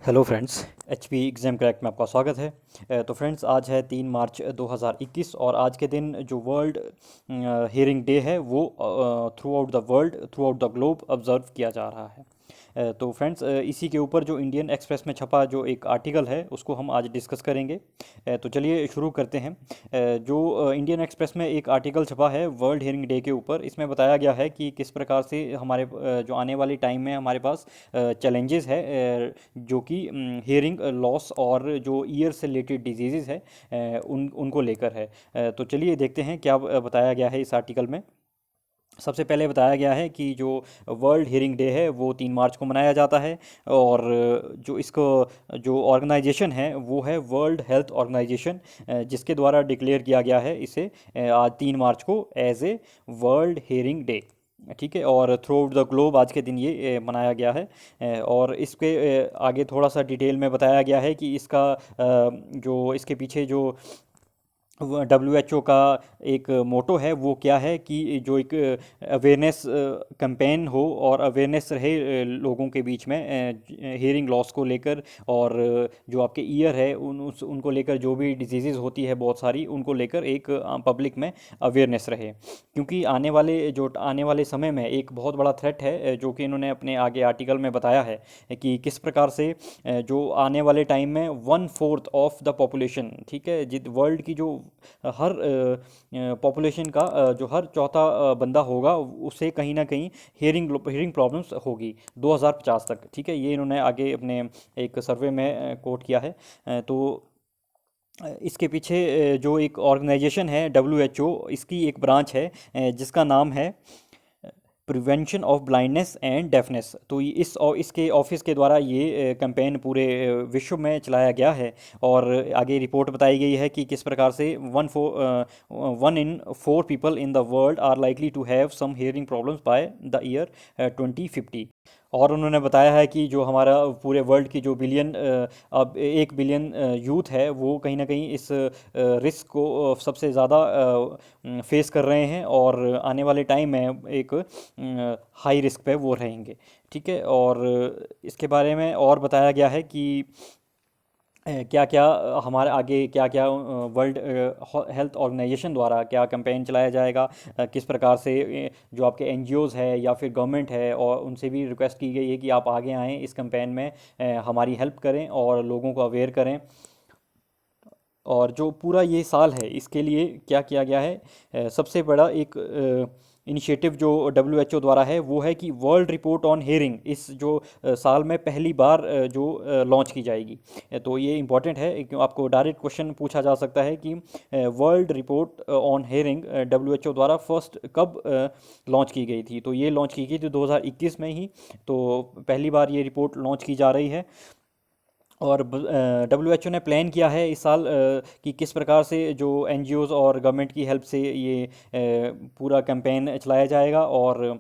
Hello friends, HP exam crack में आपका स्वागत है। तो फ्रेंड्स, आज है 3 मार्च 2021 और आज के दिन जो वर्ल्ड हियरिंग डे है वो through out the world, through out the globe observe किया जा रहा है। तो फ्रेंड्स, इसी के ऊपर जो इंडियन एक्सप्रेस में छपा जो एक आर्टिकल है उसको हम आज डिस्कस करेंगे। तो चलिए शुरू करते हैं। जो इंडियन एक्सप्रेस में एक आर्टिकल छपा है वर्ल्ड हियरिंग डे के ऊपर, इसमें बताया गया है कि किस प्रकार से हमारे जो आने वाली टाइम में हमारे पास चैलेंजेस है, जो कि हियरिंग लॉस और जो ईयर से रिलेटेड डिजीज़ है उनको लेकर है। तो चलिए देखते हैं क्या बताया गया है इस आर्टिकल में। सबसे पहले बताया गया है कि जो वर्ल्ड हियरिंग डे है वो 3 मार्च को मनाया जाता है। और जो इसको जो ऑर्गेनाइजेशन है वो है वर्ल्ड हेल्थ ऑर्गेनाइजेशन, जिसके द्वारा डिक्लेयर किया गया है इसे आज 3 मार्च को as a world hearing day. ठीक है, और थ्रू आउट द ग्लोब आज के दिन ये मनाया गया है। और इसके आगे थोड़ा सा डिटेल में बताया गया है कि इसका जो इसके पीछे जो WHO का एक मोटो है वो क्या है कि जो एक अवेयरनेस कैंपेन हो और अवेयरनेस रहे लोगों के बीच में हियरिंग लॉस को लेकर। और जो आपके ईयर है उनको लेकर जो भी डिजीज़ होती है बहुत सारी, उनको लेकर एक पब्लिक में अवेयरनेस रहे। क्योंकि आने वाले समय में एक बहुत बड़ा थ्रेट है, जो कि इन्होंने अपने आगे आर्टिकल में बताया है कि किस प्रकार से जो आने वाले टाइम में 1/4 ऑफ द पॉपुलेशन, ठीक है, जित वर्ल्ड की जो हर पॉपुलेशन का जो हर चौथा बंदा होगा उसे कहीं ना कहीं हियरिंग प्रॉब्लम्स होगी 2050 तक। ठीक है, ये इन्होंने आगे अपने एक सर्वे में कोट किया है। तो इसके पीछे जो एक ऑर्गेनाइजेशन है WHO, इसकी एक ब्रांच है जिसका नाम है prevention of blindness and deafness. तो इसके ऑफिस के द्वारा ये कैंपेन पूरे विश्व में चलाया गया है। और आगे रिपोर्ट बताई गई है कि किस प्रकार से 1 in 4 people in the world are likely to have some hearing problems by the year 2050। और उन्होंने बताया है कि जो हमारा पूरे वर्ल्ड की जो अब 1 बिलियन यूथ है वो कहीं ना कहीं इस रिस्क को सबसे ज़्यादा फेस कर रहे हैं और आने वाले टाइम में एक हाई रिस्क पे वो रहेंगे। ठीक है, और इसके बारे में और बताया गया है कि क्या क्या हमारे आगे क्या क्या वर्ल्ड हेल्थ ऑर्गेनाइजेशन द्वारा क्या कैंपेन चलाया जाएगा, किस प्रकार से जो आपके NGOs है या फिर गवर्नमेंट है और उनसे भी रिक्वेस्ट की गई है कि आप आगे आएँ इस कैंपेन में, हमारी हेल्प करें और लोगों को अवेयर करें। और जो पूरा ये साल है इसके लिए क्या किया गया है, सबसे बड़ा एक इनिशिएटिव जो WHO द्वारा है वो है कि वर्ल्ड रिपोर्ट ऑन हेयरिंग इस जो साल में पहली बार जो लॉन्च की जाएगी। तो ये इम्पॉर्टेंट है क्यों आपको डायरेक्ट क्वेश्चन पूछा जा सकता है कि world report on hearing WHO द्वारा फर्स्ट कब लॉन्च की गई थी। तो ये लॉन्च की गई थी 2021 में ही। तो पहली बार ये रिपोर्ट लॉन्च की जा रही है। और WHO ने प्लान किया है इस साल कि किस प्रकार से जो NGOs और गवर्नमेंट की हेल्प से ये पूरा कैंपेन चलाया जाएगा। और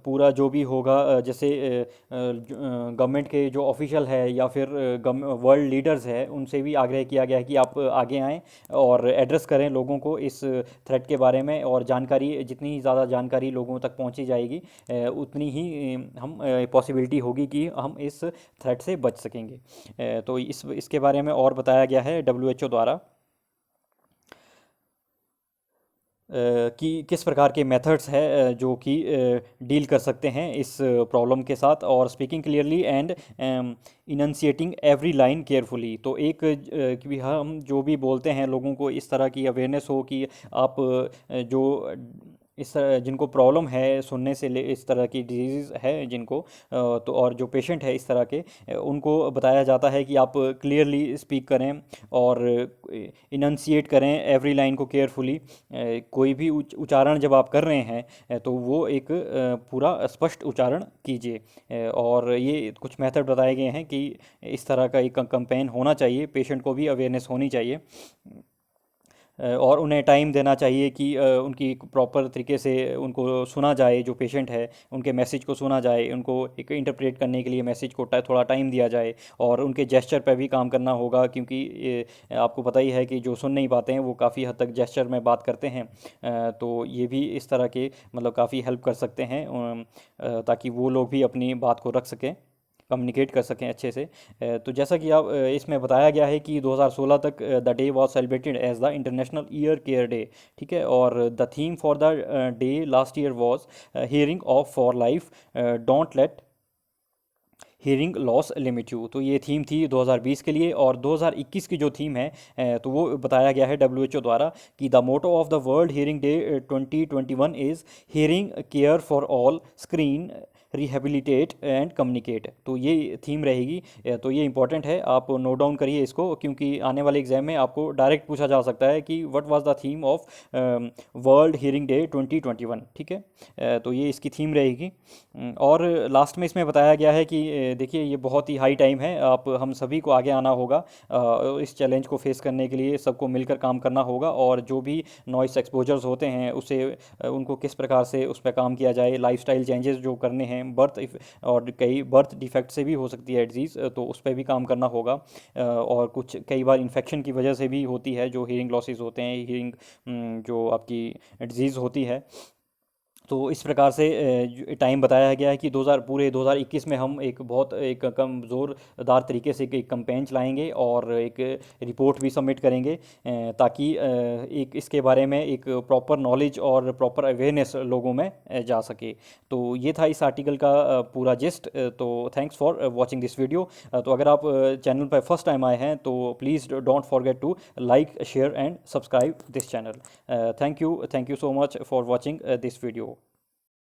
पूरा जो भी होगा, जैसे गवर्नमेंट के जो ऑफिशियल है या फिर वर्ल्ड लीडर्स है उनसे भी आग्रह किया गया है कि आप आगे आएँ और एड्रेस करें लोगों को इस थ्रेट के बारे में। और जानकारी जितनी ज़्यादा जानकारी लोगों तक पहुंची जाएगी उतनी ही हम पॉसिबिलिटी होगी कि हम इस थ्रेट से बच सकेंगे। तो इसके बारे में और बताया गया है WHO द्वारा कि किस प्रकार के मेथड्स है जो कि डील कर सकते हैं इस प्रॉब्लम के साथ। और speaking clearly and enunciating every line carefully. तो एक कि हम जो भी बोलते हैं लोगों को इस तरह की अवेयरनेस हो कि आप जो जिनको प्रॉब्लम है सुनने से ले इस तरह की डिजीज़ है जिनको तो और जो पेशेंट है इस तरह के उनको बताया जाता है कि आप क्लियरली स्पीक करें और इनंसिएट करें एवरी लाइन को केयरफुली। कोई भी उच्चारण जब आप कर रहे हैं तो वो एक पूरा स्पष्ट उच्चारण कीजिए। और ये कुछ मेथड बताए गए हैं कि इस तरह का एक कैंपेन होना चाहिए, पेशेंट को भी अवेयरनेस होनी चाहिए। और उन्हें टाइम देना चाहिए कि उनकी प्रॉपर तरीके से उनको सुना जाए, जो पेशेंट है उनके मैसेज को सुना जाए, उनको एक इंटरप्रेट करने के लिए मैसेज को थोड़ा टाइम दिया जाए। और उनके जेस्चर पे भी काम करना होगा क्योंकि आपको पता ही है कि जो सुन नहीं पाते हैं वो काफ़ी हद तक जेस्चर में बात करते हैं। तो ये भी इस तरह के मतलब काफ़ी हेल्प कर सकते हैं ताकि वो लोग भी अपनी बात को रख सकें। कम्युनिकेट कर सकें अच्छे से। तो जैसा कि आप इसमें बताया गया है कि 2016 तक the day was celebrated as the international ear care day, ठीक है। और the theme for the day last year was hearing of for life, don't let hearing loss limit you. तो ये थीम थी 2020 के लिए। और 2021 की जो थीम है तो वो बताया गया है डब्ल्यू द्वारा कि the motto of the world hearing day 2021 is hearing care for all, screen, rehabilitate and communicate. तो ये थीम रहेगी। तो ये इंपॉर्टेंट है, आप नोट डाउन करिए इसको, क्योंकि आने वाले एग्जाम में आपको डायरेक्ट पूछा जा सकता है कि what was the theme of world hearing day 2021, ठीक है। तो ये इसकी थीम रहेगी। और लास्ट में इसमें बताया गया है कि देखिए ये बहुत ही हाई टाइम है, आप हम सभी को आगे आना होगा इस चैलेंज को फेस करने के लिए, सबको मिलकर काम करना होगा। और जो भी नॉइस एक्सपोजर्स होते हैं उसे उनको किस प्रकार से उस पर काम किया जाए, लाइफस्टाइल चेंजेस जो करने हैं, और कई बर्थ डिफेक्ट से भी हो सकती है डिजीज़, तो उस पर भी काम करना होगा। और कुछ कई बार इन्फेक्शन की वजह से भी होती है, जो हीयरिंग लॉसेस होते हैं, हीयरिंग जो आपकी डिजीज़ होती है। तो इस प्रकार से टाइम बताया गया है कि 2021 में हम एक बहुत एक कम ज़ोरदार तरीके से एक कैंपेन चलाएंगे और एक रिपोर्ट भी सबमिट करेंगे, ताकि एक इसके बारे में एक प्रॉपर नॉलेज और प्रॉपर अवेयरनेस लोगों में जा सके। तो ये था इस आर्टिकल का पूरा जिस्ट। तो thanks for watching this video. तो अगर आप चैनल पर फर्स्ट टाइम आए हैं तो please don't forget to like, share and subscribe this channel. Thank you so much for watching this video.